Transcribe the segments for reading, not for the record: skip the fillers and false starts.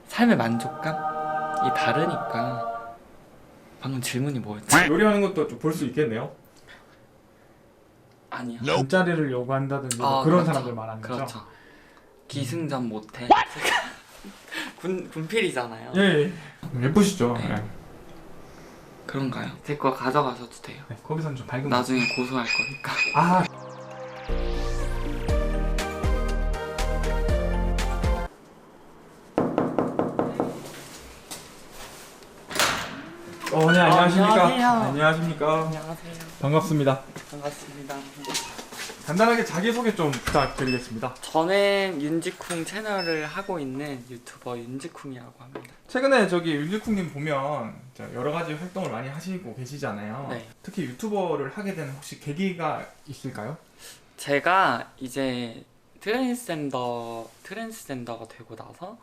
삶의 만족감이 다르니까. 방금 질문이 뭐였지? 요리하는 것도 좀 볼 수 있겠네요. 아니요. 잠자리를 요구한다든지 뭐 그런 그렇죠. 사람들 말하는 거죠. 그렇죠. 기승전 못해. 군필이잖아요. 예. 예쁘시죠. 네. 예. 그런가요? 제 거 가져가셔도 돼요. 네, 거기선 좀 밝은 나중에 고소할 거니까. 아. 네, 안녕하십니까. 안녕하세요. 안녕하십니까. 안녕하세요. 반갑습니다. 반갑습니다. 간단하게 자기소개 좀 부탁드리겠습니다. 저는 윤지쿵 채널을 하고 있는 유튜버 윤지쿵이라고 합니다. 최근에 저기 윤지쿵님 보면 여러 가지 활동을 많이 하시고 계시잖아요. 네. 특히 유튜버를 하게 되는 혹시 계기가 있을까요? 제가 이제 트랜스젠더가 되고 나서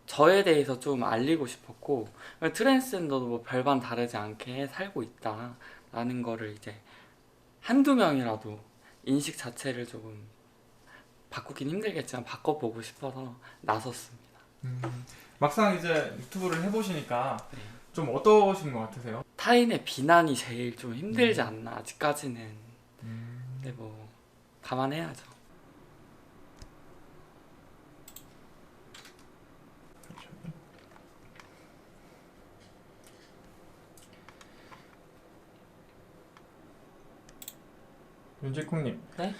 저에 대해서 좀 알리고 싶었고, 트랜스젠더도 뭐 별반 다르지 않게 살고 있다라는 거를 이제 한두 명이라도 인식 자체를 조금 바꾸긴 힘들겠지만 바꿔보고 싶어서 나섰습니다. 막상 이제 유튜브를 해보시니까 네. 좀 어떠신 것 같으세요? 타인의 비난이 제일 좀 힘들지 않나 아직까지는. 근데 뭐 감안해야죠. 윤지쿵님, 네?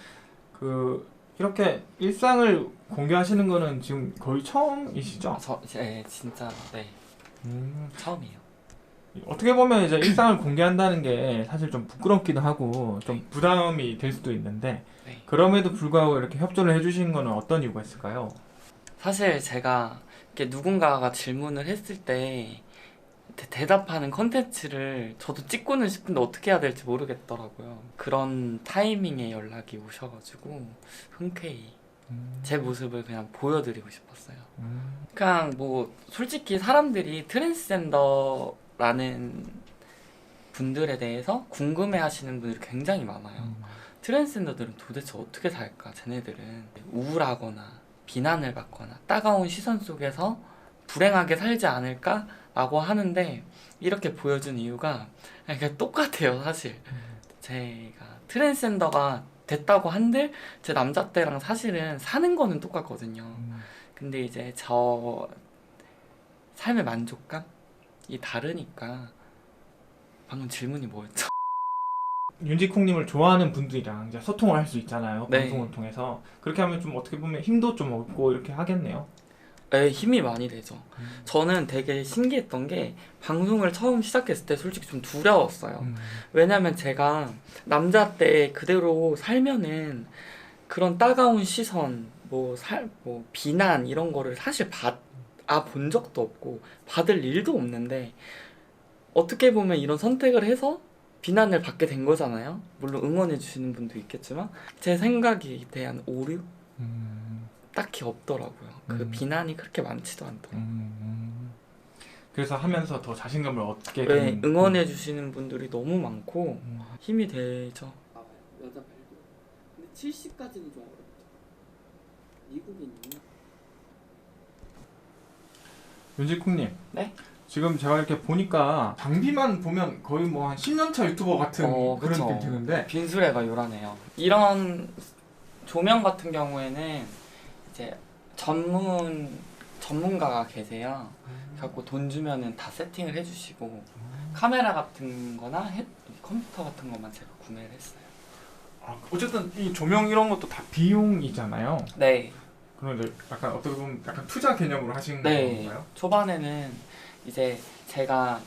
이렇게 일상을 공개하시는 거는 지금 거의 처음이시죠? 진짜 네 처음이에요. 어떻게 보면 이제 일상을 공개한다는 게 사실 좀 부끄럽기도 하고 좀 부담이 될 수도 있는데 네. 그럼에도 불구하고 이렇게 협조를 해주신 거는 어떤 이유가 있을까요? 사실 제가 이렇게 누군가가 질문을 했을 때 대답하는 컨텐츠를 저도 찍고는 싶은데 어떻게 해야 될지 모르겠더라고요. 그런 타이밍에 연락이 오셔가지고 흔쾌히 제 모습을 그냥 보여드리고 싶었어요. 그냥 뭐 솔직히 사람들이 트랜스젠더라는 분들에 대해서 궁금해하시는 분들이 굉장히 많아요. 트랜스젠더들은 도대체 어떻게 살까? 쟤네들은 우울하거나 비난을 받거나 따가운 시선 속에서 불행하게 살지 않을까? 라고 하는데 이렇게 보여준 이유가 그냥 똑같아요. 사실 제가 트랜스젠더가 됐다고 한들 제 남자 때랑 사실은 사는 거는 똑같거든요. 근데 이제 저 삶의 만족감이 다르니까. 방금 질문이 뭐였죠? 윤지쿵님을 좋아하는 분들이랑 이제 소통을 할 수 있잖아요. 네. 방송을 통해서. 그렇게 하면 좀 어떻게 보면 힘도 좀 얻고 이렇게 하겠네요. 네, 힘이 많이 되죠. 저는 되게 신기했던 게 방송을 처음 시작했을 때 솔직히 좀 두려웠어요. 왜냐면 제가 남자 때 그대로 살면은 그런 따가운 시선, 뭐 비난 이런 거를 사실 본 적도 없고 받을 일도 없는데 어떻게 보면 이런 선택을 해서 비난을 받게 된 거잖아요. 물론 응원해 주시는 분도 있겠지만 제 생각에 대한 오류? 딱히 없더라고요. 그 비난이 그렇게 많지도 않더라고요. 그래서 하면서 더 자신감을 얻게 네, 되는 응원해 주시는 분들이 너무 많고 힘이 되죠. 여자 발도. 근데 70까지는 좀 어렵죠. 미국인이요? 윤지쿵님. 네? 지금 제가 이렇게 보니까 장비만 보면 거의 뭐 한 10년차 유튜버 같은 그런 그쵸. 느낌 드는데 빈수레가 요란해요. 이런 조명 같은 경우에는 이제 전문가가 계세요. 그래갖고 돈 주면은 다 세팅을 해주시고 카메라 같은 거나 컴퓨터 같은 것만 제가 구매를 했어요. 어쨌든 이 조명 이런 것도 다 비용이잖아요. 네. 그런데 약간 어떻게 보면 약간 투자 개념으로 하신 네. 건가요? 초반에는 이제 제가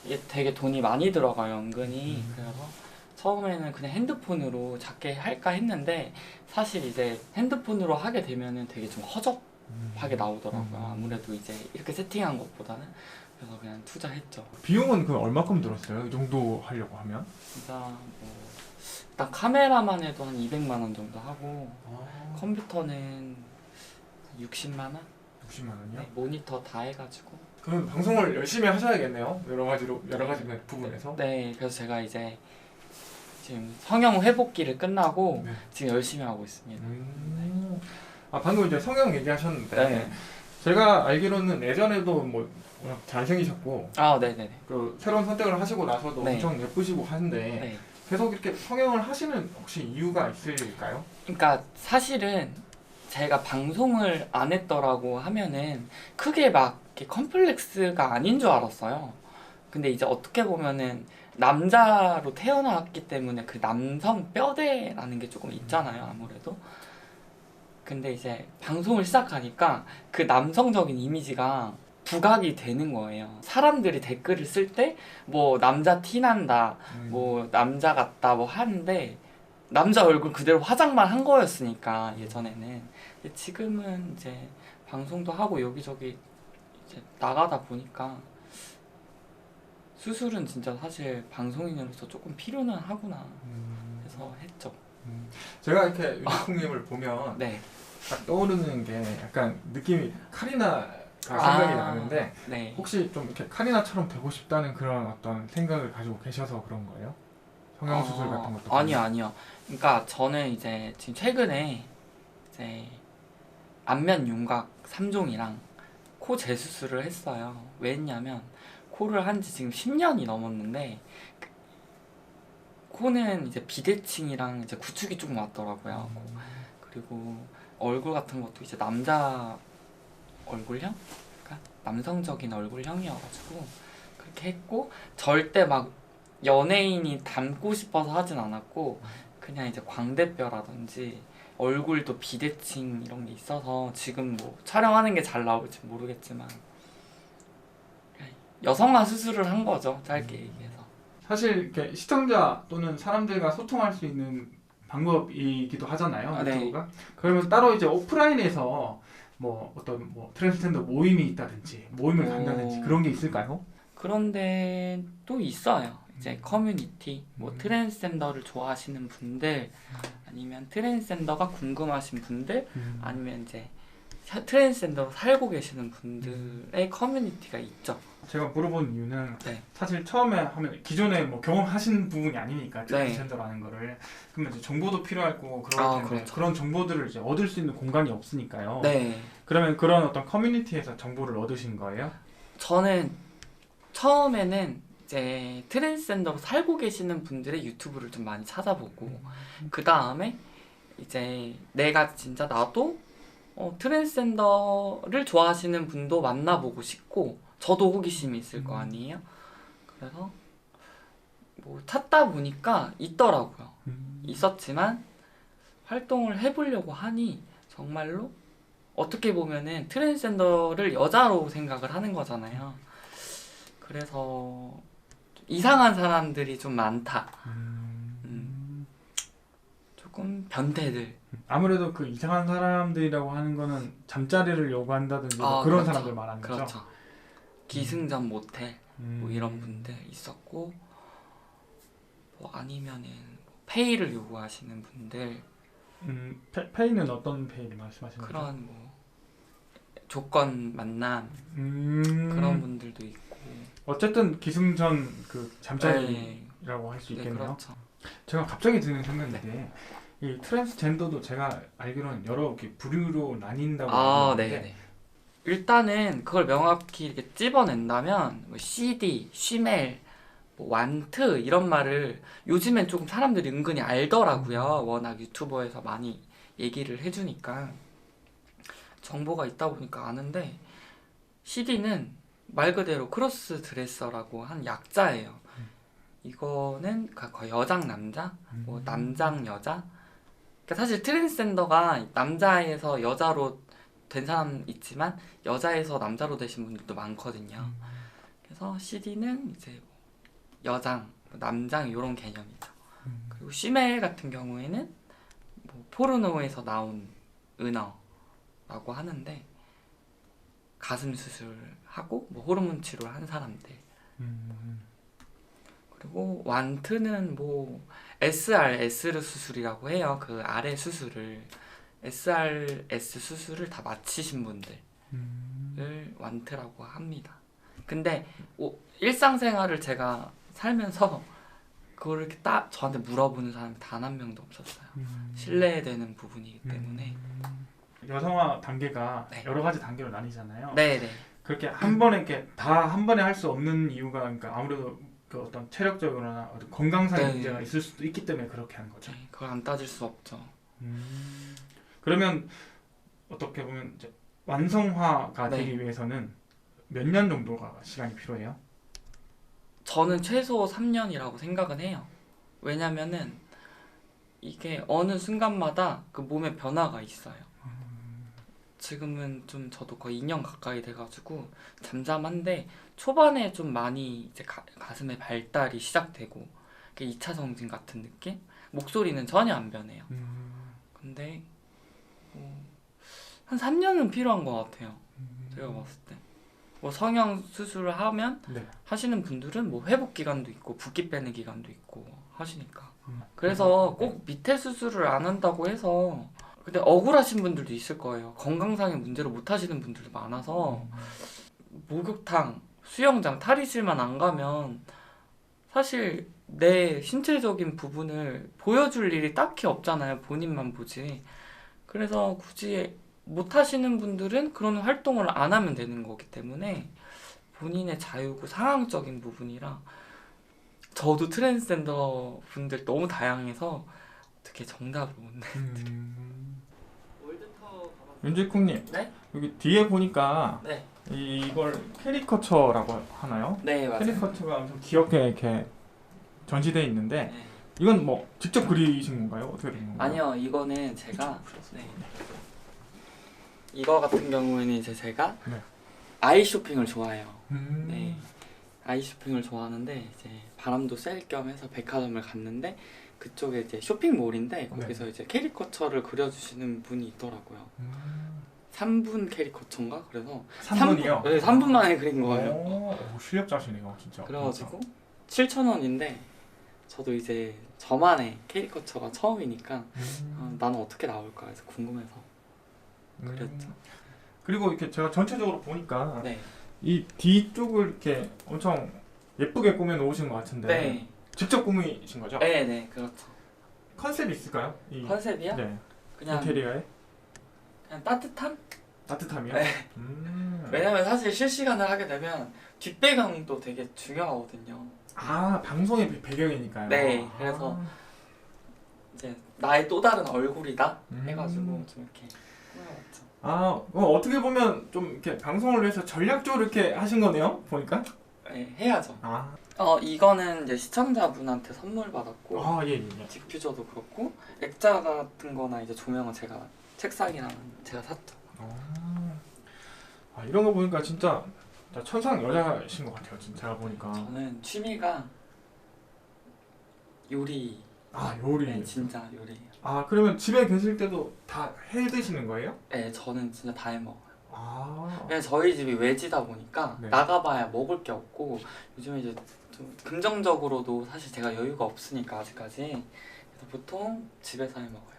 이게 되게 돈이 많이 들어가요, 은근히. 그래서 처음에는 그냥 핸드폰으로 작게 할까 했는데 사실 이제 핸드폰으로 하게 되면은 되게 좀 허접하게 나오더라고요. 아무래도 이제 이렇게 세팅한 것보다는. 그래서 그냥 투자했죠. 비용은 그 얼마큼 들었어요? 이 정도 하려고 하면? 진짜 뭐 일단 카메라만 해도 한 200만 원 정도 하고 컴퓨터는 60만 원? 60만 원이요? 네, 모니터 다 해가지고. 그럼 방송을 열심히 하셔야겠네요. 여러 가지 부분에서. 네, 그래서 제가 이제 지금 성형 회복기를 끝나고 네. 지금 열심히 하고 있습니다. 아 방금 이제 성형 얘기하셨는데 네. 제가 알기로는 예전에도 뭐 워낙 잘생기셨고 아, 네네네. 그 새로운 선택을 하시고 나서도 네. 엄청 예쁘시고 하는데 네. 계속 이렇게 성형을 하시는 혹시 이유가 있을까요? 그러니까 사실은 제가 방송을 안 했더라고 하면은 크게 막 이렇게 컴플렉스가 아닌 줄 알았어요. 근데 이제 어떻게 보면은 남자로 태어났기 때문에 그 남성 뼈대라는 게 조금 있잖아요, 아무래도. 근데 이제 방송을 시작하니까 그 남성적인 이미지가 부각이 되는 거예요. 사람들이 댓글을 쓸 때 뭐 남자 티 난다, 뭐 남자 같다 뭐 하는데 남자 얼굴 그대로 화장만 한 거였으니까 예전에는. 근데 지금은 이제 방송도 하고 여기저기 이제 나가다 보니까 수술은 진짜 사실 방송인으로서 조금 필요는 하구나 해서 했죠. 제가 이렇게 유니콩님을 보면 네. 딱 떠오르는 게 약간 느낌이 카리나가 생각이 나는데 네. 혹시 좀 이렇게 카리나처럼 되고 싶다는 그런 어떤 생각을 가지고 계셔서 그런 거예요? 성형 수술 같은 것도 아니요. 그러니까 저는 이제 지금 최근에 이제 안면 윤곽 3종이랑 코 재수술을 했어요. 왜 했냐면 코를 한 지 지금 10년이 넘었는데 코는 이제 비대칭이랑 이제 구축이 조금 왔더라고요. 그리고 얼굴 같은 것도 이제 남자 얼굴형? 그러니까 남성적인 얼굴형이어가지고 그렇게 했고 절대 막 연예인이 닮고 싶어서 하진 않았고 그냥 이제 광대뼈라든지 얼굴도 비대칭 이런 게 있어서 지금 뭐 촬영하는 게 잘 나올지 모르겠지만 여성화 수술을 한 거죠, 짧게 얘기해서. 사실 이렇게 시청자 또는 사람들과 소통할 수 있는 방법이기도 하잖아요. 네. 유튜브가. 그러면 따로 이제 오프라인에서 뭐 어떤 뭐 트랜스젠더 모임이 있다든지 모임을 간다든지 그런 게 있을까요? 그런데 또 있어요. 이제 커뮤니티, 뭐 음. 트랜스젠더를 좋아하시는 분들, 아니면 트랜스젠더가 궁금하신 분들, 아니면 이제 트랜스젠더로 살고 계시는 분들의 커뮤니티가 있죠. 제가 물어본 이유는 네. 사실 처음에 하면 기존에 뭐 경험하신 부분이 아니니까 네. 트랜스젠더라는 거를 그러면 이제 정보도 필요할 거고 그럴 텐데 그렇죠. 그런 정보들을 이제 얻을 수 있는 공간이 없으니까요. 네. 그러면 그런 어떤 커뮤니티에서 정보를 얻으신 거예요? 저는 처음에는 이제 트랜스젠더로 살고 계시는 분들의 유튜브를 좀 많이 찾아보고 그 다음에 이제 내가 진짜 나도 트랜스젠더를 좋아하시는 분도 만나보고 싶고 저도 호기심이 있을 거 아니에요. 그래서 뭐 찾다 보니까 있더라고요. 있었지만 활동을 해보려고 하니 정말로 어떻게 보면은 트랜스젠더를 여자로 생각을 하는 거잖아요. 그래서 이상한 사람들이 좀 많다. 조금 변태들. 아무래도 그 이상한 사람들이라고 하는 거는 잠자리를 요구한다든지 뭐 그런 그렇죠. 사람들 말하는 거죠? 그렇죠. 기승전 모텔 뭐 이런 분들 있었고 뭐 아니면은 페이를 요구하시는 분들 페이는 어떤 페이를 말씀하시는 거죠? 그런 뭐 조건 만남 그런 분들도 있고 어쨌든 기승전 그 네. 잠자리라고 할 수 네, 있겠네요. 그렇죠. 제가 갑자기 드는 생각인데 이 트랜스젠더도 제가 알기로는 여러 이렇게 부류로 나뉜다고 알았는데 네. 일단은 그걸 명확히 이렇게 찝어낸다면 뭐 CD, 쉬멜, 뭐 완트 이런 말을 요즘엔 조금 사람들이 은근히 알더라고요. 워낙 유튜버에서 많이 얘기를 해주니까 정보가 있다 보니까 아는데 CD는 말 그대로 크로스 드레서라고 한 약자예요. 이거는 거의 여장 남자, 뭐 남장 여자. 그러니까 사실 트랜스젠더가 남자에서 여자로 된 사람 있지만 여자에서 남자로 되신 분들도 많거든요. 그래서 CD는 이제 여장, 남장 이런 개념이죠. 그리고 쉬멜 같은 경우에는 뭐 포르노에서 나온 은어라고 하는데 가슴 수술하고 뭐 호르몬 치료한 사람들. 그리고 완트는 뭐 SRS 수술이라고 해요. 그 아래 수술을 SRS 수술을 다 마치신 분들을 완트라고 합니다. 근데 일상생활을 제가 살면서 그걸 이렇게 딱 저한테 물어보는 사람이 단 한 명도 없었어요. 신뢰되는 부분이기 때문에. 여성화 단계가 네. 여러 가지 단계로 나뉘잖아요. 네네. 그렇게 한 번에 이렇게 다 한 번에 할 수 없는 이유가 그러니까 아무래도 그 어떤 체력적으로나 어떤 건강상의 네. 문제가 있을 수도 있기 때문에 그렇게 하는 거죠. 네, 그걸 안 따질 수 없죠. 그러면 어떻게 보면 이제 완성화가 네. 되기 위해서는 몇 년 정도가 시간이 필요해요? 저는 최소 3년이라고 생각은 해요. 왜냐면은 이게 어느 순간마다 그 몸의 변화가 있어요. 지금은 좀 저도 거의 2년 가까이 돼가지고 잠잠한데 초반에 좀 많이 이제 가슴의 발달이 시작되고 2차 성징 같은 느낌? 목소리는 전혀 안 변해요. 근데 한 3년은 필요한 것 같아요. 제가 봤을 때. 뭐 성형 수술을 하면 네. 하시는 분들은 뭐 회복 기간도 있고 붓기 빼는 기간도 있고 하시니까. 그래서 꼭 밑에 수술을 안 한다고 해서 근데 억울하신 분들도 있을 거예요. 건강상의 문제로 못 하시는 분들도 많아서 목욕탕, 수영장, 탈의실만 안 가면 사실 내 신체적인 부분을 보여줄 일이 딱히 없잖아요. 본인만 보지. 그래서 굳이 못 하시는 분들은 그런 활동을 안 하면 되는 거기 때문에 본인의 자유고 상황적인 부분이라 저도 트랜스젠더 분들 너무 다양해서 어떻게 정답을 못 내요. 윤지콩님, 네? 여기 뒤에 보니까 네. 이걸 캐리커처라고 하나요? 네, 맞아요. 캐리커처가 엄청 귀엽게 이렇게 전시되어 있는데 네. 이건 뭐 직접 그리신 건가요? 어떻게 된 건가요? 아니요, 이거는 제가 네. 이거 같은 경우에는 이제 제가 네. 아이 쇼핑을 좋아해요. 음. 네. 아이 쇼핑을 좋아하는데 이제 바람도 쐴 겸 해서 백화점을 갔는데 그쪽에 이제 쇼핑몰인데 거기서 이제 캐리커처를 그려주시는 분이 있더라고요. 3분 캐리커처인가? 그래서 3분이요? 네, 3분 만에 그린 거예요. 오, 실력자시네요, 진짜. 그래가지고 7,000원인데 저도 이제 저만의 캐리커처가 처음이니까 나는 어떻게 나올까 해서 궁금해서 그렸죠. 그리고 이렇게 제가 전체적으로 보니까 네. 이 뒤쪽을 이렇게 엄청 예쁘게 꾸며 놓으신 것 같은데 네. 직접 꾸미신 거죠? 네, 그렇죠. 컨셉이 있을까요? 이 컨셉이요? 네. 그냥 인테리어에 따뜻함? 따뜻함이요? 네. 왜냐면 왜냐면 사실 실시간을 하게 되면 뒷배경도 되게 중요하거든요. 아, 방송의 배경이니까요. 네, 그래서 이제 나의 또 다른 얼굴이다 해가지고 좀 이렇게 꾸며봤죠. 아, 어떻게 보면 좀 이렇게 방송을 위해서 전략적으로 이렇게 하신 거네요. 보니까. 네, 해야죠. 아, 이거는 이제 시청자분한테 선물 받았고 예, 예. 디퓨저도 그렇고 액자 같은 거나 이제 조명은 제가 책상이랑 제가 샀죠. 아, 이런 거 보니까 진짜 천상 여자신 것 같아요. 진짜 제가 보니까. 저는 취미가 요리. 아, 요리. 네, 진짜 요리. 아, 그러면 집에 계실 때도 다 해 드시는 거예요? 네, 저는 진짜 다 해 먹어요. 아, 그냥 저희 집이 외지다 보니까 네. 나가봐야 먹을 게 없고 요즘에 이제 좀 금전적으로도 사실 제가 여유가 없으니까 아직까지 그래서 보통 집에서 해 먹어요.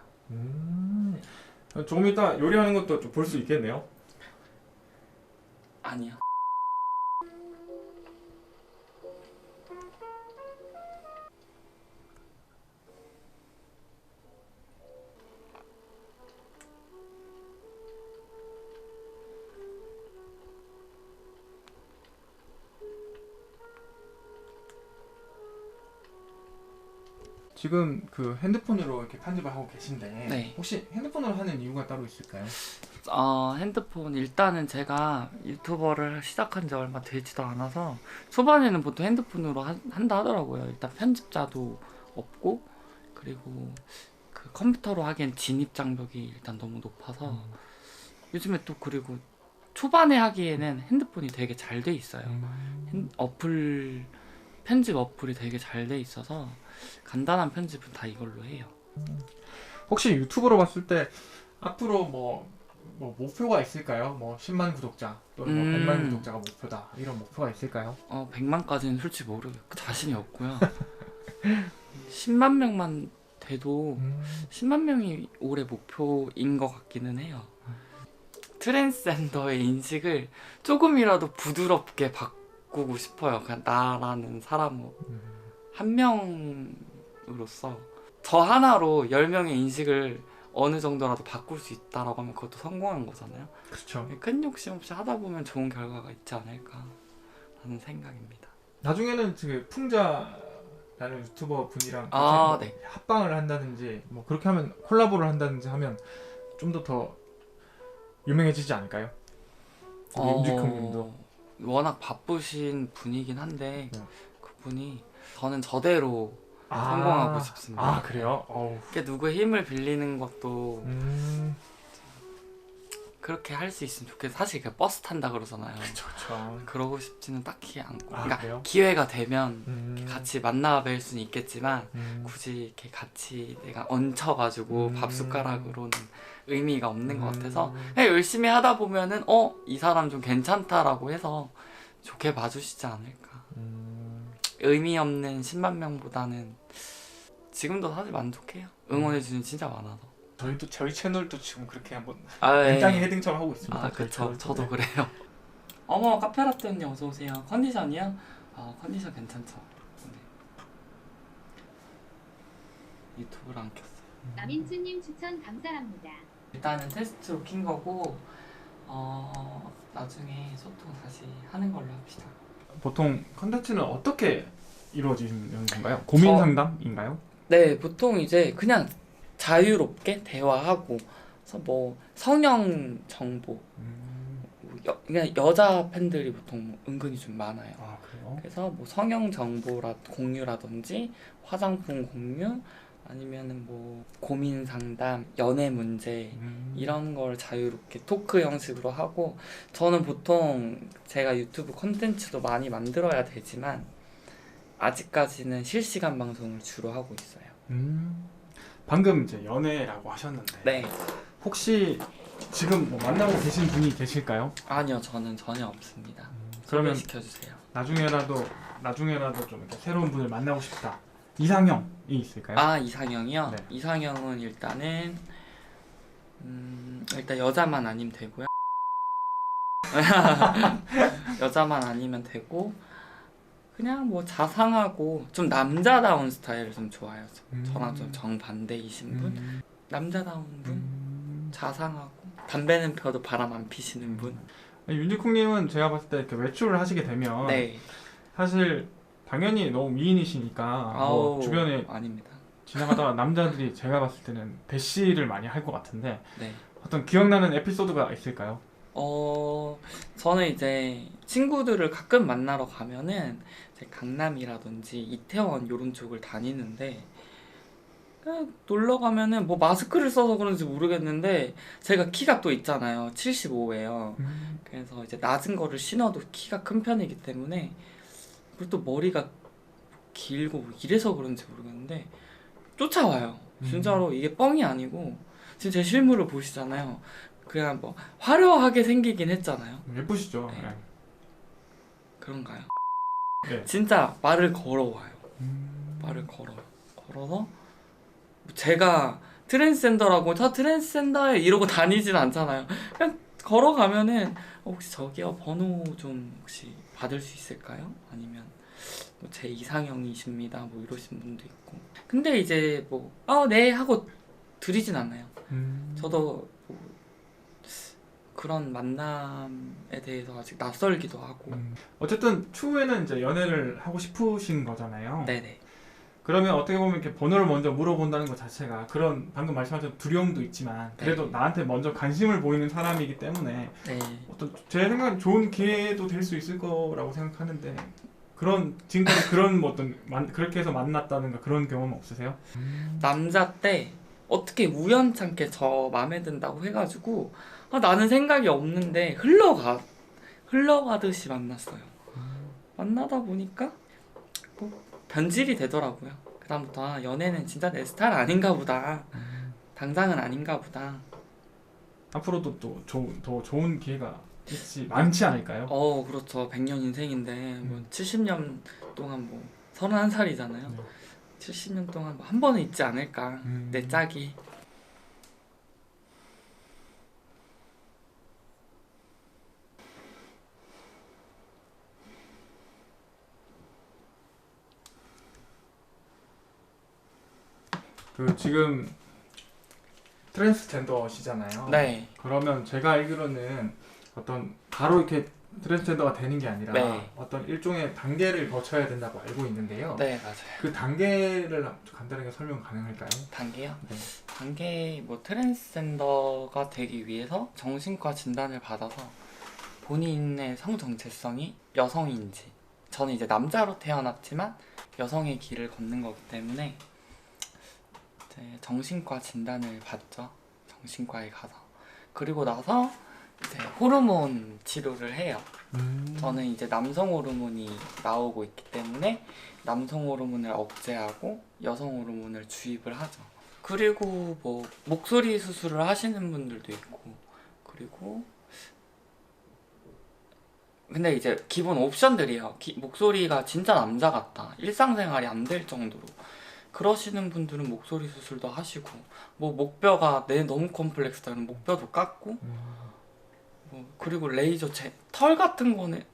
조금 이따 요리하는 것도 좀 볼 수 있겠네요. 아니요. 지금 그 핸드폰으로 이렇게 편집을 하고 계신데 네. 혹시 핸드폰으로 하는 이유가 따로 있을까요? 핸드폰 일단은 제가 유튜버를 시작한 지 얼마 되지도 않아서 초반에는 보통 핸드폰으로 한다 하더라고요. 일단 편집자도 없고 그리고 그 컴퓨터로 하기엔 진입 장벽이 일단 너무 높아서 요즘에 또 그리고 초반에 하기에는 핸드폰이 되게 잘 돼 있어요. 편집 어플이 되게 잘 돼 있어서 간단한 편집은 다 이걸로 해요. 혹시 유튜브로 봤을 때 앞으로 뭐 목표가 있을까요? 뭐 10만 구독자 또는 뭐 100만 구독자가 목표다 이런 목표가 있을까요? 100만까지는 솔직히 모르겠고 자신이 없고요. 10만 명만 돼도 10만 명이 올해 목표인 것 같기는 해요. 트랜스젠더의 인식을 조금이라도 부드럽게 바꾸고 싶어요. 그냥 나라는 사람 한 명으로서 저 하나로 10명의 인식을 어느 정도라도 바꿀 수 있다라고 하면 그것도 성공한 거잖아요. 그렇죠. 큰 욕심 없이 하다 보면 좋은 결과가 있지 않을까 하는 생각입니다. 나중에는 그 풍자라는 유튜버 분이랑 아, 같이 네. 합방을 한다든지 뭐 그렇게 하면 콜라보를 한다든지 하면 좀 더 유명해지지 않을까요? 윤지콩님도. 워낙 바쁘신 분이긴 한데 네. 그분이 저는 저대로 성공하고 싶습니다. 아 그래요? 어우. 이게 누구의 힘을 빌리는 것도 음. 그렇게 할 수 있으면 좋겠어요. 사실 그 버스 탄다 그러잖아요. 그렇죠. 그러고 싶지는 딱히 않고. 아, 그러니까 그래요? 기회가 되면 음. 같이 만나 뵐 수는 있겠지만 음. 굳이 이렇게 같이 내가 얹혀가지고 밥 숟가락으로는 의미가 없는 것 같아서 그냥 열심히 하다 보면은 이 사람 좀 괜찮다라고 해서 좋게 봐주시지 않을까. 의미 없는 10만 명보다는 지금도 사실 만족해요. 응원해주는 진짜 많아서. 저희도 저희 채널도 지금 그렇게 한번 예. 굉장히 헤딩처럼 하고 있습니다. 아, 저희 그쵸. 채널도. 저도 네. 그래요. 어머, 카페라떼 언니 어서 오세요. 컨디션이요? 컨디션 괜찮죠. 네. 유튜브를 안 켰어요. 남인수님 추천 감사합니다. 일단은 테스트로 킨 거고 나중에 소통 다시 하는 걸로 합시다. 보통 컨텐츠는 어떻게 이루어지는 건가요? 고민 저- 상담인가요? 네, 보통 이제 그냥 자유롭게 대화하고 그래서 뭐 성형 정보 그냥 여자 팬들이 보통 은근히 좀 많아요. 아 그래요? 그래서 뭐 성형 정보라 공유라든지 화장품 공유 아니면은 뭐 고민 상담, 연애 문제 이런 걸 자유롭게 토크 형식으로 하고 저는 보통 제가 유튜브 콘텐츠도 많이 만들어야 되지만 아직까지는 실시간 방송을 주로 하고 있어요. 방금 이제 연애라고 하셨는데 네. 혹시 지금 뭐 만나고 계신 분이 계실까요? 아니요, 저는 전혀 없습니다. 그러면 소개시켜주세요. 나중에라도 좀 이렇게 새로운 분을 만나고 싶다. 이상형이 있을까요? 아, 이상형이요? 네. 이상형은 일단은 일단 여자만 아니면 되고요. 여자만 아니면 되고 그냥 뭐 자상하고 좀 남자다운 스타일을 좀 좋아해요. 저랑 좀 정반대이신 분? 남자다운 분? 자상하고 담배는 펴도 바람 안 피시는 분? 윤지콩님은 제가 봤을 때 이렇게 외출을 하시게 되면 네. 사실 당연히 너무 미인이시니까 뭐 아우, 주변에 아닙니다. 지나가다가 남자들이 제가 봤을 때는 대시를 많이 할 것 같은데 네. 어떤 기억나는 에피소드가 있을까요? 저는 이제 친구들을 가끔 만나러 가면은 이제 강남이라든지 이태원 요런 쪽을 다니는데 그냥 놀러 가면은 뭐 마스크를 써서 그런지 모르겠는데 제가 키가 또 있잖아요. 75예요. 그래서 이제 낮은 거를 신어도 키가 큰 편이기 때문에 그리고 또 머리가 길고 뭐 이래서 그런지 모르겠는데 쫓아와요. 진짜로 이게 뻥이 아니고 지금 제 실물을 보시잖아요. 그냥 뭐 화려하게 생기긴 했잖아요. 예쁘시죠? 네. 네. 그런가요? 네. 진짜 말을 걸어와요. 말을 걸어요. 걸어서 제가 트랜스젠더라고 저 트랜스젠더에 이러고 다니진 않잖아요. 그냥 걸어가면은 혹시 저기요 번호 좀 혹시 받을 수 있을까요? 아니면 뭐 제 이상형이십니다. 뭐 이러신 분도 있고. 근데 이제 뭐 네 하고 드리진 않아요. 저도 뭐 그런 만남에 대해서 아직 낯설기도 하고. 어쨌든 추후에는 이제 연애를 하고 싶으신 거잖아요. 네네. 그러면 어떻게 보면 이렇게 번호를 먼저 물어본다는 것 자체가 그런 방금 말씀하신 두려움도 있지만 그래도 네. 나한테 먼저 관심을 보이는 사람이기 때문에 네. 어떤 제 생각엔 좋은 기회도 될 수 있을 거라고 생각하는데 그런 지금까지 그런 뭐 어떤 그렇게 해서 만났다든가 그런 경험 없으세요? 남자 때 어떻게 우연찮게 저 마음에 든다고 해가지고 나는 생각이 없는데 흘러가듯이 만났어요. 만나다 보니까 뭐 변질이 되더라고요. 그다음부터 연애는 진짜 내 스타일 아닌가 보다. 당장은 아닌가 보다. 앞으로도 또 더 좋은 기회가 많지 않을까요? 그렇죠. 100년 인생인데 뭐 70년 동안 뭐 31살이잖아요. 네. 70년 동안 뭐 한 번은 있지 않을까. 내 짝이. 그 지금 트랜스젠더시잖아요. 네. 그러면 제가 알기로는 어떤 바로 이렇게 트랜스젠더가 되는 게 아니라 네. 어떤 일종의 단계를 거쳐야 된다고 알고 있는데요. 네, 맞아요. 그 단계를 간단하게 설명 가능할까요? 단계요? 네. 단계 뭐 트랜스젠더가 되기 위해서 정신과 진단을 받아서 본인의 성 정체성이 여성인지, 저는 이제 남자로 태어났지만 여성의 길을 걷는 거기 때문에 이제 정신과 진단을 받죠. 정신과에 가서. 그리고 나서 이제 호르몬 치료를 해요. 저는 이제 남성 호르몬이 나오고 있기 때문에 남성 호르몬을 억제하고 여성 호르몬을 주입을 하죠. 그리고 뭐 목소리 수술을 하시는 분들도 있고, 그리고 근데 이제 기본 옵션들이에요. 목소리가 진짜 남자 같다, 일상생활이 안 될 정도로 그러시는 분들은 목소리 수술도 하시고, 뭐 목뼈가 내 너무 컴플렉스다 그러면 목뼈도 깎고, 뭐 그리고 레이저 털 같은 거는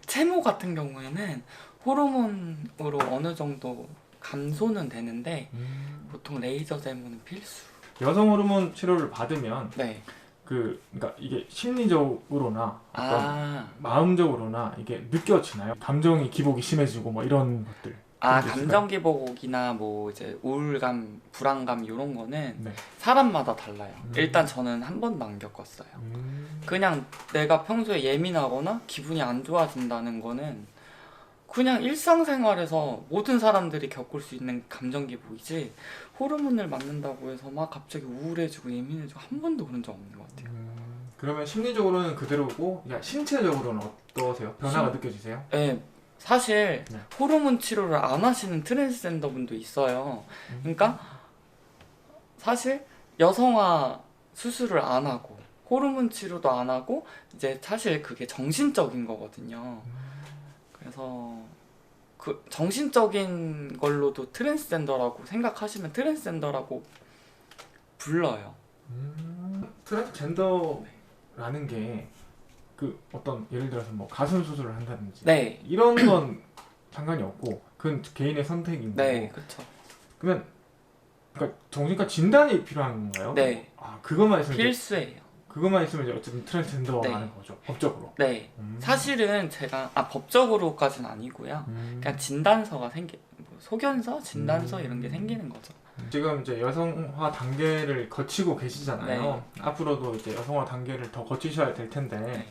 채모 같은 경우에는 호르몬으로 어느 정도 감소는 되는데 보통 레이저 제모는 필수. 여성 호르몬 치료를 받으면 네. 그러니까 이게 심리적으로나 어떤 아, 마음적으로나 이게 느껴지나요? 감정이 기복이 심해지고 뭐 이런 것들. 그런 게 있을까요? 감정 기복이나 뭐 이제 우울감, 불안감 이런 거는 네. 사람마다 달라요. 일단 저는 한 번도 안 겪었어요. 그냥 내가 평소에 예민하거나 기분이 안 좋아진다는 거는 그냥 일상생활에서 모든 사람들이 겪을 수 있는 감정 기복이지, 호르몬을 맞는다고 해서 막 갑자기 우울해지고 예민해지고 한 번도 그런 적 없는 것 같아요. 그러면 심리적으로는 그대로고, 그러니까 신체적으로는 어떠세요? 변화가 느껴지세요? 네, 사실 네. 호르몬 치료를 안 하시는 트랜스젠더 분도 있어요. 그러니까 사실 여성화 수술을 안 하고 호르몬 치료도 안 하고 이제 사실 그게 정신적인 거거든요. 그래서 그 정신적인 걸로도 트랜스젠더라고 생각하시면 트랜스젠더라고 불러요. 트랜스젠더라는 게 그 어떤 예를 들어서 뭐 가슴 수술을 한다든지 네, 이런 건 상관이 없고 그건 개인의 선택인 거고. 네, 그렇죠. 그러면 그러니까 정신과 진단이 필요한 건가요? 네, 그것만 있으면 필수예요. 그것만 있으면 이제 어쨌든 트랜스젠더라는 네. 거죠, 법적으로. 네, 사실은 제가 법적으로까지는 아니고요. 그냥 진단서가 뭐 소견서, 진단서 이런 게 생기는 거죠. 지금 이제 여성화 단계를 거치고 계시잖아요. 앞으로도 이제 여성화 단계를 더 거치셔야 될 텐데 네.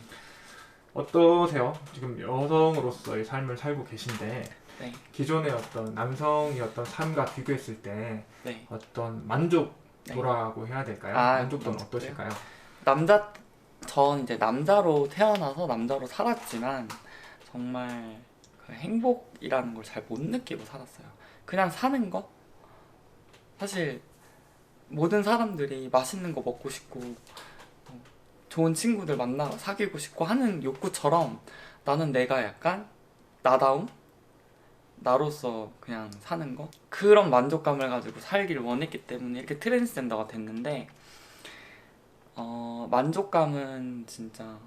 어떠세요? 지금 여성으로서의 삶을 살고 계신데 네, 기존의 어떤 남성의 어떤 삶과 비교했을 때 네. 어떤 만족도라고 해야 될까요? 만족도는 만족도요? 어떠실까요? 전 이제 남자로 태어나서 남자로 살았지만 정말 그 행복이라는 걸 잘 못 느끼고 살았어요. 그냥 사는 거? 사실 모든 사람들이 맛있는 거 먹고 싶고 좋은 친구들 만나 사귀고 싶고 하는 욕구처럼 나는 내가 약간 나다움? 나로서 그냥 사는 거? 그런 만족감을 가지고 살기를 원했기 때문에 이렇게 트랜스젠더가 됐는데 만족감은 진짜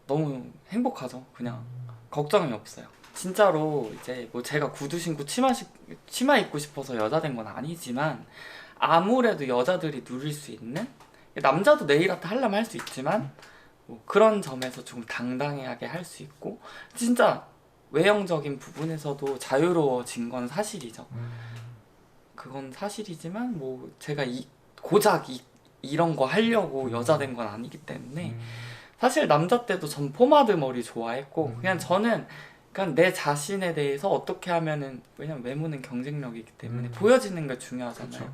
너무 행복하죠. 그냥 걱정이 없어요. 진짜로 이제 뭐 제가 구두 신고 치마 입고 싶어서 여자 된 건 아니지만 아무래도 여자들이 누릴 수 있는, 남자도 네일 아트 하려면 할 수 있지만 뭐 그런 점에서 조금 당당하게 할 수 있고 진짜 외형적인 부분에서도 자유로워진 건 사실이죠. 그건 사실이지만 뭐 제가 고작 이런 거 하려고 여자 된 건 아니기 때문에 사실 남자 때도 전 포마드 머리 좋아했고 그냥 저는 그냥 내 자신에 대해서 어떻게 하면은, 왜냐면 외모는 경쟁력이기 때문에 보여지는 게 중요하잖아요. 그쵸.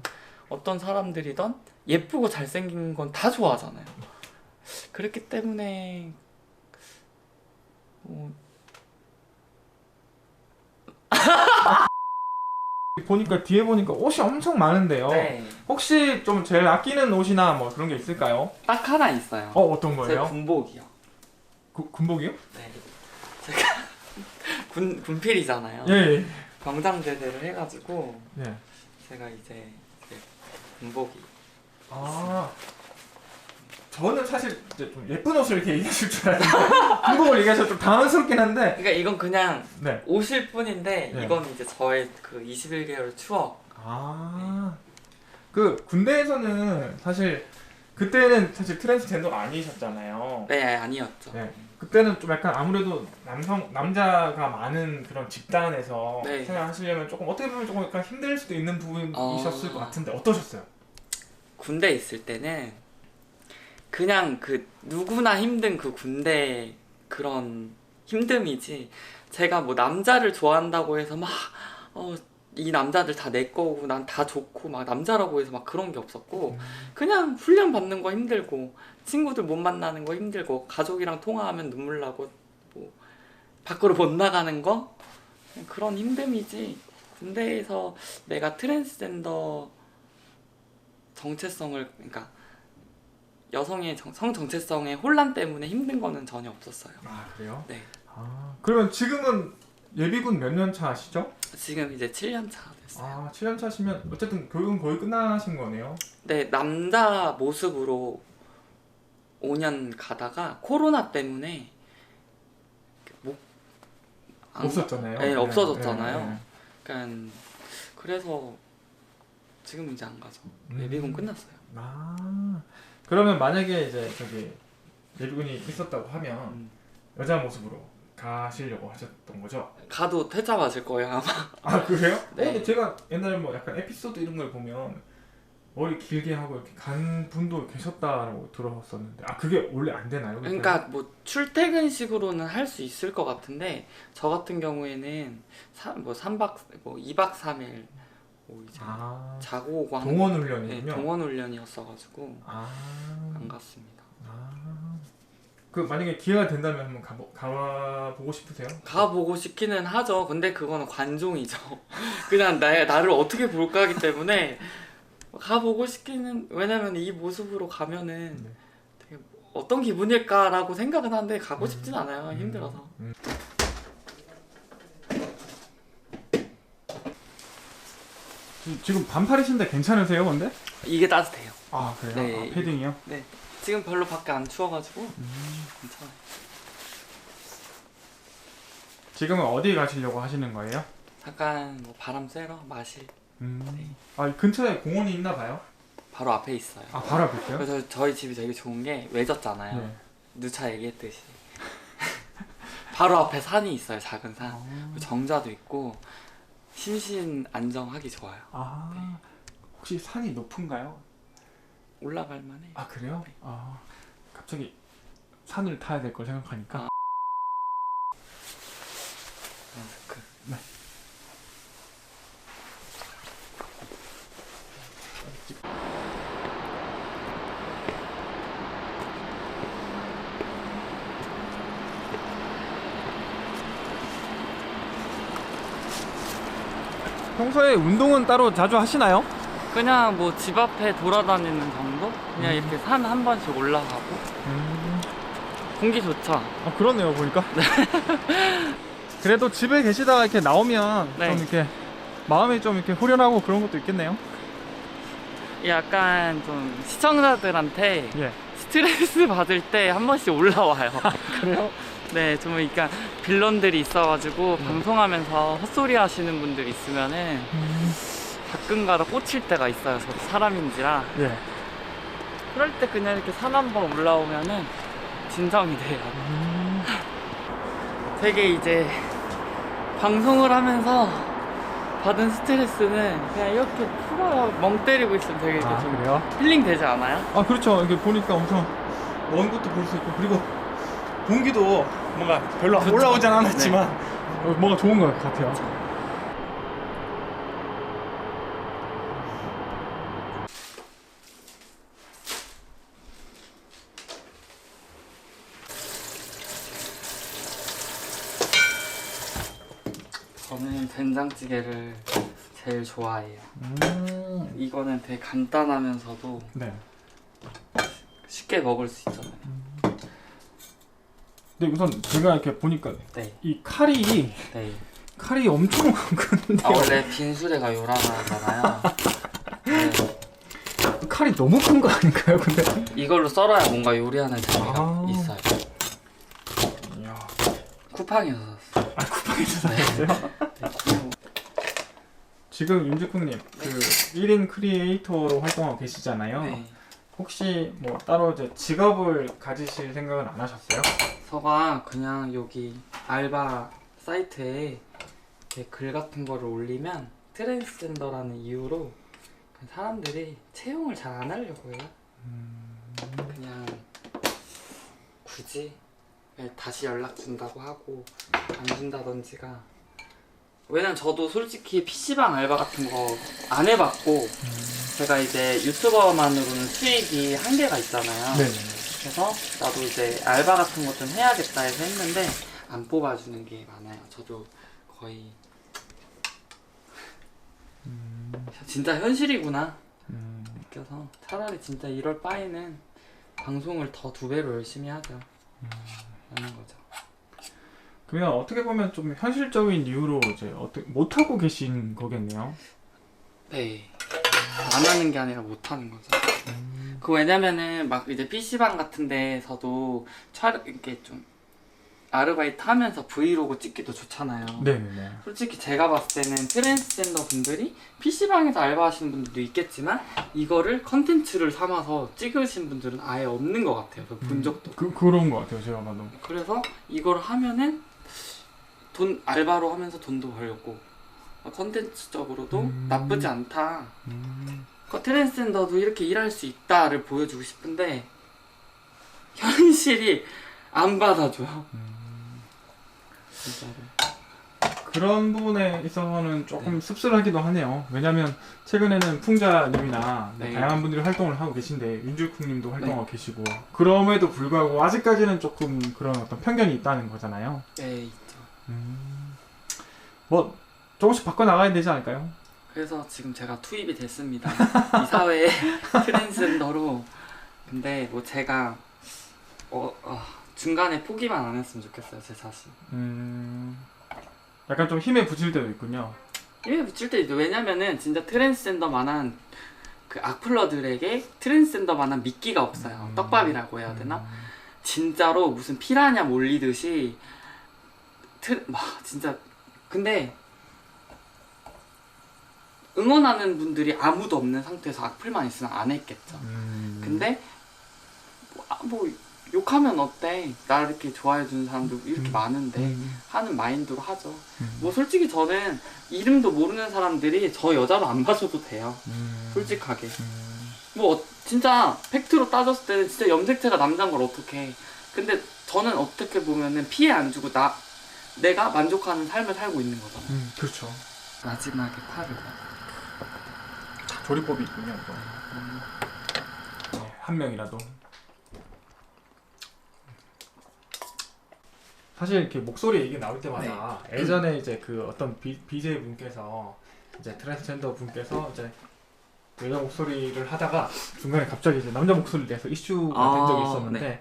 어떤 사람들이던 예쁘고 잘생긴 건 다 좋아하잖아요. 그렇기 때문에 보니까 뒤에 보니까 옷이 엄청 많은데요. 네, 혹시 좀 제일 아끼는 옷이나 뭐 그런 게 있을까요? 딱 하나 있어요. 어떤 제 거예요? 군복이요. 군복이요? 네, 제가 군필이잖아요. 예. 병장제대를 해가지고 저는 사실 이제 좀 예쁜 옷을 이렇게 얘기하실 줄 알았는데 군복을 얘기하셔서 좀 당황스럽긴 한데. 그러니까 이건 그냥 네. 옷일 뿐인데 네. 이건 이제 저의 그 21개월 추억. 그 군대에서는 사실 그때는 사실 트랜스젠더가 아니셨잖아요. 네, 아니었죠. 네. 그때는 좀 약간 아무래도 남자가 많은 그런 집단에서 네. 생활하시려면 조금 어떻게 보면 조금 약간 힘들 수도 있는 부분이셨을 어. 것 같은데 어떠셨어요? 군대 있을 때는 그냥 그 누구나 힘든 그 군대 그런 힘듦이지, 제가 뭐 남자를 좋아한다고 해서 막 이 남자들 다 내 거고 난 다 좋고 막 남자라고 해서 막 그런 게 없었고, 그냥 훈련 받는 거 힘들고 친구들 못 만나는 거 힘들고 가족이랑 통화하면 눈물 나고 뭐 밖으로 못 나가는 거, 그런 힘듦이지, 군대에서 내가 트랜스젠더 정체성을, 그러니까 여성의 성 정체성의 혼란 때문에 힘든 거는 전혀 없었어요. 아 그래요? 네. 그러면 지금은 예비군 몇 년 차 하시죠? 지금 이제 7년 차 됐어요. 7년 차시면 어쨌든 교육은 거의 끝나신 거네요. 네, 남자 모습으로 5년 가다가 코로나 때문에 못 없었잖아요. 네, 없어졌잖아요. 네. 그러니까 그래서 지금 이제 안 가죠. 음. 예비군 끝났어요. 그러면 만약에 이제 저기 예비군이 있었다고 하면 여자 모습으로 가시려고 하셨던 거죠? 가도 퇴짜 맞을 거예요 아마. 그래요? 네. 근데 제가 옛날에 뭐 약간 에피소드 이런 걸 보면 머리 길게 하고 이렇게 간 분도 계셨다고 들었었는데 그게 원래 안 되나요? 그러니까 뭐 출퇴근식으로는 할 수 있을 것 같은데, 저 같은 경우에는 2박 3일 뭐 이제 자고 오고 하는 동원 네, 훈련이군요. 동원 훈련이었어가지고 안 갔습니다. 그 만약에 기회가 된다면 한번 가보고 싶으세요? 가보고 싶기는 하죠. 근데 그거는 관종이죠. 그냥 나를 어떻게 볼까 하기 때문에 가보고 싶기는, 왜냐면 이 모습으로 가면은 되게 어떤 기분일까라고 생각은 하는데 가고 싶진 않아요. 힘들어서. 지금 반팔이신데 괜찮으세요, 근데? 이게 따뜻해요. 그래요? 네. 패딩이요? 네. 지금 별로 밖에 안 추워가지고 괜찮아요. 지금은 어디 가시려고 하시는 거예요? 잠깐 뭐 바람 쐬러 마실. 근처에 공원이 있나 봐요? 바로 앞에 있어요. 바로 앞에 있어요? 그래서 저희 집이 되게 좋은 게 외졌잖아요. 네. 누차 얘기했듯이 바로 앞에 산이 있어요. 작은 산. 정자도 있고 심신 안정하기 좋아요. 혹시 산이 높은가요? 올라갈 만해. 그래요? 네. 갑자기 산을 타야 될 걸 생각하니까. 네. 평소에 운동은 따로 자주 하시나요? 그냥 뭐 집 앞에 돌아다니는 정도? 그냥 이렇게 산 한 번씩 올라가고. 공기 좋죠? 그렇네요, 보니까. 그래도 집에 계시다가 이렇게 나오면 네. 좀 이렇게 마음이 좀 이렇게 후련하고 그런 것도 있겠네요. 약간 좀 시청자들한테 예. 스트레스 받을 때 한 번씩 올라와요. 그래요? 네, 좀 그러니까 빌런들이 있어가지고 방송하면서 헛소리 하시는 분들 있으면은 가끔가다 꽂힐 때가 있어요. 저도 사람인지라. 예. 그럴 때 그냥 이렇게 산 한번 올라오면은 진정이 돼요. 되게 이제 방송을 하면서 받은 스트레스는 그냥 이렇게 풀어요. 멍 때리고 있으면 되게 이렇게 좀 그래요? 힐링 되지 않아요? 그렇죠. 이렇게 보니까 엄청 먼 것도 볼 수 있고, 그리고 공기도 뭔가 별로 그렇죠. 올라오진 않았지만 뭔가 좋은 것 같아요. 저는 된장찌개를 제일 좋아해요. 이거는 되게 간단하면서도 네. 쉽게 먹을 수 있잖아요. 근데 우선 제가 이렇게 보니까 네. 이 칼이 엄청 큰데요. 원래 빈수레가 요란하잖아요. 네. 칼이 너무 큰 거 아닌가요? 근데 이걸로 썰어야 뭔가 요리하는 재미가 아. 있어요. 이야. 쿠팡에서 샀어요. 아 쿠팡에서 샀어요? 지금 윤지쿵님 그 1인 크리에이터로 활동하고 계시잖아요. 네. 혹시 뭐 따로 이제 직업을 가지실 생각은 안 하셨어요? 서가 그냥 여기 알바 사이트에 이렇게 글 같은 거를 올리면 트랜스젠더라는 이유로 그냥 사람들이 채용을 잘 안 하려고 해요. 그냥 굳이 다시 연락 준다고 하고 안 준다던지가, 왜냐면 저도 솔직히 PC방 알바 같은 거 안 해봤고 제가 이제 유튜버만으로는 수익이 한계가 있잖아요. 네. 그래서 나도 이제 알바 같은 거 좀 해야겠다 해서 했는데 안 뽑아주는 게 많아요. 저도 거의 진짜 현실이구나 느껴서 차라리 진짜 이럴 바에는 방송을 더 2배로 열심히 하자 라는 거죠. 그냥 어떻게 보면 좀 현실적인 이유로 이제 어떻게 못 하고 계신 거겠네요. 네. 안 하는 게 아니라 못 하는 거죠. 그 왜냐면은 막 이제 PC방 같은 데서도 촬영 이렇게 좀 아르바이트 하면서 브이로그 찍기도 좋잖아요. 네네네. 솔직히 제가 봤을 때는 트랜스젠더 분들이 PC방에서 알바하시는 분들도 있겠지만 이거를 컨텐츠를 삼아서 찍으신 분들은 아예 없는 것 같아요. 본 적도. 그런 것 같아요, 제가 봐도. 그래서 이걸 하면은 돈 알바로 하면서 돈도 벌고 컨텐츠적으로도 나쁘지 않다. 트랜스젠더도 이렇게 일할 수 있다를 보여주고 싶은데 현실이 안 받아줘요. 진짜로. 그런 부분에 있어서는 조금 네. 씁쓸하기도 하네요. 왜냐면 최근에는 풍자님이나 네. 다양한 분들이 활동을 하고 계신데 윤주쿵님도 활동하고 계시고 그럼에도 불구하고 아직까지는 조금 그런 어떤 편견이 있다는 거잖아요. 네, 있죠. 뭐 조금씩 바꿔나가야 되지 않을까요? 그래서 지금 제가 투입이 됐습니다. 이 사회에 트랜스젠더로. 근데 뭐 제가 중간에 포기만 안 했으면 좋겠어요, 제 자신. 약간 좀 힘에 부칠 때도 있군요. 힘에 붙일 때 있죠. 왜냐면은 진짜 트랜스젠더만한 그 악플러들에게 트랜스젠더만한 미끼가 없어요. 떡밥이라고 해야 되나? 진짜로 무슨 피라냐 몰리듯이 진짜. 근데 응원하는 분들이 아무도 없는 상태에서 악플만 있으면 안 했겠죠. 근데 뭐 욕하면 어때? 나 이렇게 좋아해주는 사람도 이렇게 많은데 하는 마인드로 하죠. 뭐 솔직히 저는 이름도 모르는 사람들이 저 여자로 안 봐줘도 돼요. 솔직하게. 뭐 진짜 팩트로 따졌을 때는 진짜 염색체가 남자인 걸 어떡해. 근데 저는 어떻게 보면은 피해 안 주고 내가 만족하는 삶을 살고 있는 거잖아요. 그렇죠. 마지막에 팔을 조리법이 있군요. 네, 한 명이라도. 사실 이렇게 목소리 얘기 나올 때마다 예전에 이제 그 어떤 BJ 분께서 이제 트랜스젠더 분께서 이제 여자 목소리를 하다가 중간에 갑자기 이제 남자 목소리를 내서 이슈가 된 적이 있었는데 네.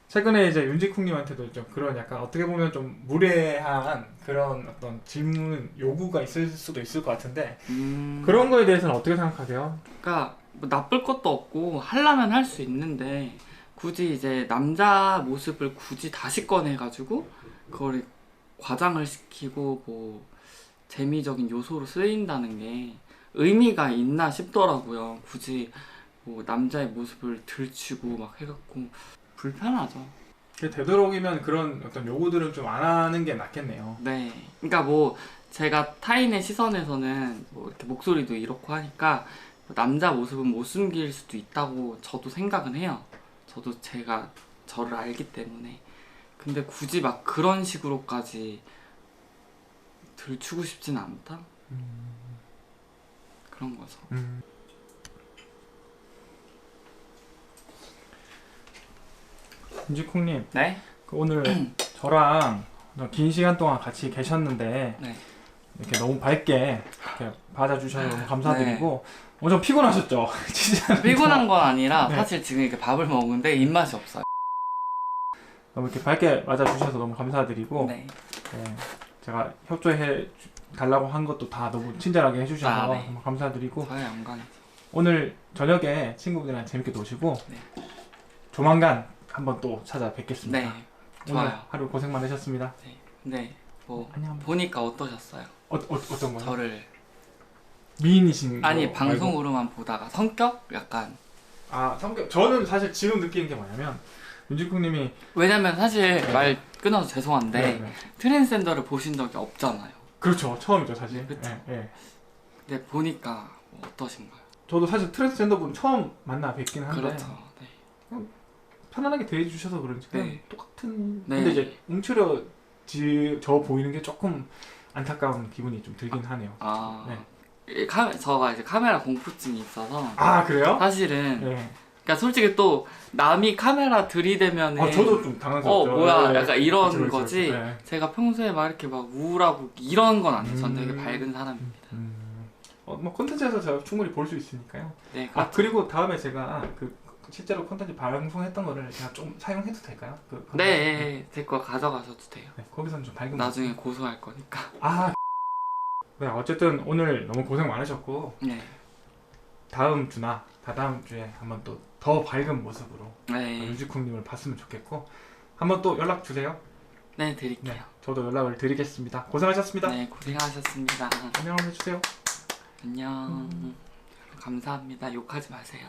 최근에 이제 윤지쿵님한테도 좀 그런 약간 어떻게 보면 좀 무례한 그런 어떤 질문 요구가 있을 수도 있을 것 같은데 그런 거에 대해서는 어떻게 생각하세요? 그러니까 뭐 나쁠 것도 없고 하려면 할 수 있는데 굳이 이제 남자 모습을 굳이 다시 꺼내가지고 그걸 과장을 시키고 뭐 재미적인 요소로 쓰인다는 게 의미가 있나 싶더라고요. 굳이 뭐 남자의 모습을 들추고 막 해갖고 불편하죠. 되도록이면 그런 어떤 요구들은 좀 안 하는 게 낫겠네요. 네. 그러니까 뭐 제가 타인의 시선에서는 뭐 이렇게 목소리도 이렇고 하니까 남자 모습은 못 숨길 수도 있다고 저도 생각은 해요. 저도 제가 저를 알기 때문에. 근데 굳이 막 그런 식으로까지 들추고 싶지는 않다? 그런 거죠. 윤지쿵님, 네? 오늘 저랑 긴 시간 동안 같이 계셨는데 네. 이렇게 너무 밝게 이렇게 받아주셔서 너무 감사드리고 엄청 피곤하셨죠? 진짜 피곤한 건 아니라 네. 사실 지금 이렇게 밥을 먹는데 입맛이 없어요. 너무 이렇게 밝게 맞아주셔서 너무 감사드리고 네. 제가 협조해 달라고 한 것도 다 너무 친절하게 해주셔서 아, 네. 너무 감사드리고 저의 영광이죠. 오늘 저녁에 친구분들이랑 재밌게 노시고 네. 조만간 한번 또 찾아뵙겠습니다. 네, 오늘 좋아요. 하루 고생 많으셨습니다. 네, 근데 뭐 안녕. 보니까 어떠셨어요? 어떤 거요? 저를 미인이신 아니 거 말고? 방송으로만 보다가 성격 약간 성격 저는 사실 지금 느끼는 게 뭐냐면 윤직국님이 왜냐면 사실 말 끊어서 죄송한데 네. 트랜스젠더를 보신 적이 없잖아요. 그렇죠 처음이죠 사실. 그쵸. 예. 근데 보니까 뭐 어떠신가요? 저도 사실 트랜스젠더분 처음 만나 뵙긴 한데 그렇죠. 네. 편안하게 대해주셔서 그런지 그냥 네. 똑같은. 네. 근데 이제 움츠려져 보이는 게 조금 안타까운 기분이 좀 들긴 하네요. 아, 네. 저가 이제 카메라 공포증이 있어서 그래요? 사실은 네. 그러니까 솔직히 또 남이 카메라 들이대면은 저도 좀 당황스럽죠. 뭐야 네. 약간 이런 그렇죠, 그렇죠. 거지. 네. 제가 평소에 막 이렇게 막 우울하고 이런 건 아니에요. 전 되게 음. 밝은 사람입니다. 뭐 콘텐츠에서 제가 충분히 볼 수 있으니까요. 네, 그렇죠. 그리고 다음에 제가 그 실제로 콘텐츠 방송했던 거를 제가 좀 사용해도 될까요? 네, 제 거 가져가셔도 돼요. 네, 거기서는 좀 밝은 나중에 고소할 거니까. 네, 어쨌든 오늘 너무 고생 많으셨고 네, 다음 주나 다다음 주에 한번 또 더 밝은 모습으로 네, 유지쿵님을 봤으면 좋겠고 한번 또 연락 주세요. 네, 드릴게요. 네, 저도 연락을 드리겠습니다. 고생하셨습니다. 네, 고생하셨습니다. 안녕 해주세요. 안녕. 감사합니다. 욕하지 마세요.